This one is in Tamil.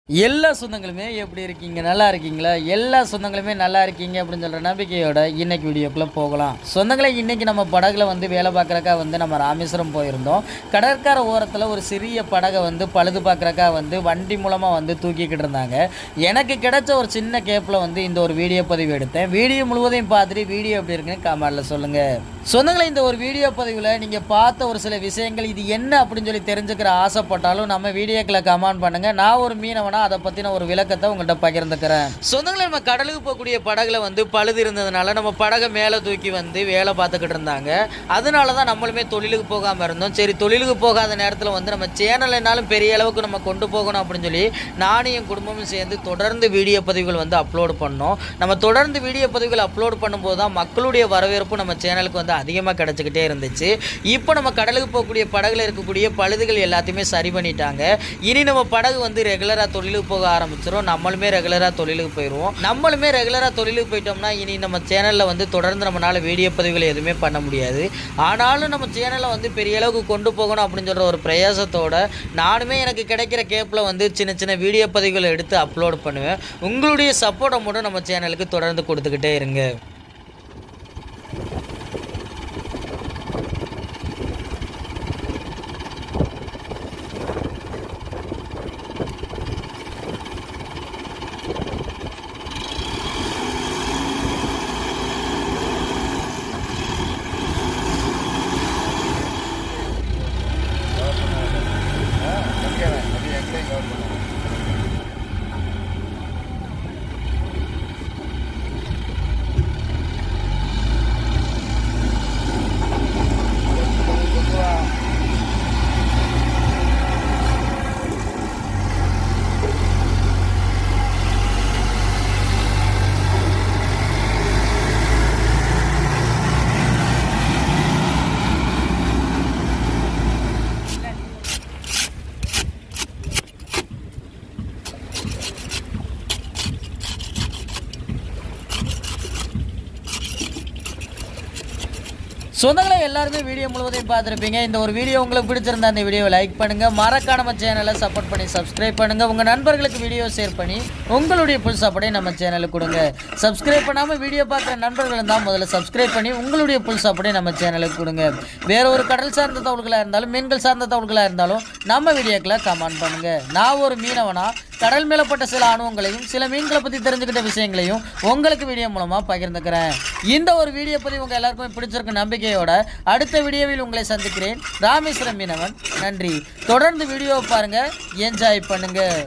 எல்லா சொந்தங்களுமே எப்படி இருக்கீங்க? நல்லா இருக்கீங்களா? எல்லா சொந்தங்களுமே நல்லா இருக்கீங்க அப்படின்னு சொல்கிற நம்பிக்கையோட இன்னைக்கு வீடியோக்குள்ளே போகலாம். சொந்தங்களே, இன்னைக்கு நம்ம படகுல வேலை பார்க்குறக்கா நம்ம ராமேஸ்வரம் போயிருந்தோம். கடற்கரை ஓரத்தில் ஒரு சிறிய படகை பழுது பார்க்குறக்கா வண்டி மூலமாக தூக்கிக்கிட்டு இருந்தாங்க. எனக்கு கிடைச்ச ஒரு சின்ன கேப்பில் இந்த ஒரு வீடியோ பதிவு எடுத்தேன். வீடியோ முழுவதையும் பார்த்துட்டு வீடியோ எப்படி இருக்குன்னு கமெண்ட்டில் சொல்லுங்கள். சொந்தங்களே, இந்த ஒரு வீடியோ பதிவில் நீங்கள் பார்த்த ஒரு சில விஷயங்கள் இது என்ன அப்படின்னு சொல்லி தெரிஞ்சுக்கிற ஆசைப்பட்டாலும் நம்ம வீடியோக்களை கமெண்ட் பண்ணுங்கள். நான் ஒரு மீனவன் அதை பற்றின ஒரு விளக்கத்தை உங்கள்கிட்ட பகிர்ந்துக்கிறேன். சொந்தங்களை, நம்ம கடலுக்கு போகக்கூடிய படகுல பழுது இருந்ததுனால நம்ம படகை மேலே தூக்கி வேலை பார்த்துக்கிட்டு இருந்தாங்க. அதனால தான் நம்மளுமே தொழிலுக்கு போகாமல் இருந்தோம். சரி, தொழிலுக்கு போகாத நேரத்தில் நம்ம சேனல்னாலும் பெரிய அளவுக்கு நம்ம கொண்டு போகணும் அப்படின்னு சொல்லி நானும் என் குடும்பமும் சேர்ந்து தொடர்ந்து வீடியோ பதிவுகள் அப்லோடு பண்ணோம். நம்ம தொடர்ந்து வீடியோ பதிவுகள் அப்லோடு பண்ணும்போது தான் மக்களுடைய வரவேற்பு நம்ம சேனலுக்கு அதிகமாக கிடச்சிக்கிட்டே இருந்துச்சு. இப்போ நம்ம கடலுக்கு போகக்கூடிய படகுல இருக்கக்கூடிய பழுதுகள் எல்லாத்தையுமே சரி பண்ணிட்டாங்க. இனி நம்ம படகு ரெகுலராக தொழிலுக்கு போக ஆரம்பிச்சிடும். நம்மளுமே ரெகுலராக தொழிலுக்கு போயிடுவோம். நம்மளுமே ரெகுலராக தொழிலுக்கு போயிட்டோம்னா இனி நம்ம சேனலில் தொடர்ந்து நம்மளால் வீடியோ பதிவுகள் எதுவுமே பண்ண முடியாது. ஆனாலும் நம்ம சேனலை பெரிய அளவுக்கு கொண்டு போகணும் அப்படின்னு சொல்கிற ஒரு பிரயாசத்தோடு நானுமே எனக்கு கிடைக்கிற கேப்பில் சின்ன சின்ன வீடியோ பதிவுகளை எடுத்து அப்லோட் பண்ணுவேன். உங்களுடைய சப்போர்ட்டை மட்டும் நம்ம சேனலுக்கு தொடர்ந்து கொடுத்துக்கிட்டே இருங்க. சொந்தங்களை, எல்லாருமே வீடியோ முழுவதையும் பார்த்துருப்பீங்க. இந்த ஒரு வீடியோ உங்களுக்கு பிடிச்சிருந்தா அந்த வீடியோவை லைக் பண்ணுங்கள். மறக்காம நம்ம சேனலை சப்போர்ட் பண்ணி சப்ஸ்கிரைப் பண்ணுங்கள். உங்கள் நண்பர்களுக்கு வீடியோ ஷேர் பண்ணி உங்களுடைய புல் சப்போர்ட்டை நம்ம சேனலுக்கு கொடுங்க. சப்ஸ்கிரைப் பண்ணாமல் வீடியோ பார்க்குற நண்பர்கள் இருந்தால் முதல்ல சப்ஸ்கிரைப் பண்ணி உங்களுடைய புல் சப்போர்ட்டை நம்ம சேனலுக்கு கொடுங்க. வேறு ஒரு கடல் சார்ந்த தகவல்களாக இருந்தாலும் மீன்கள் சார்ந்த தகவல்களாக இருந்தாலும் நம்ம வீடியோக்களை கமெண்ட் பண்ணுங்கள். நான் ஒரு மீனவனா கடல் மேலப்பட்ட சில அனுபவங்களையும் சில மீன்களை பற்றி தெரிஞ்சுக்கிட்ட விஷயங்களையும் உங்களுக்கு வீடியோ மூலமாக பகிர்ந்துக்கிறேன். இந்த ஒரு வீடியோ பற்றி உங்கள் எல்லாருக்குமே பிடிச்சிருக்க நம்பிக்கையோட அடுத்த வீடியோவில் உங்களை சந்திக்கிறேன். ராமேஸ்வரம் மீனவன். நன்றி. தொடர்ந்து வீடியோவை பாருங்கள், என்ஜாய் பண்ணுங்கள்.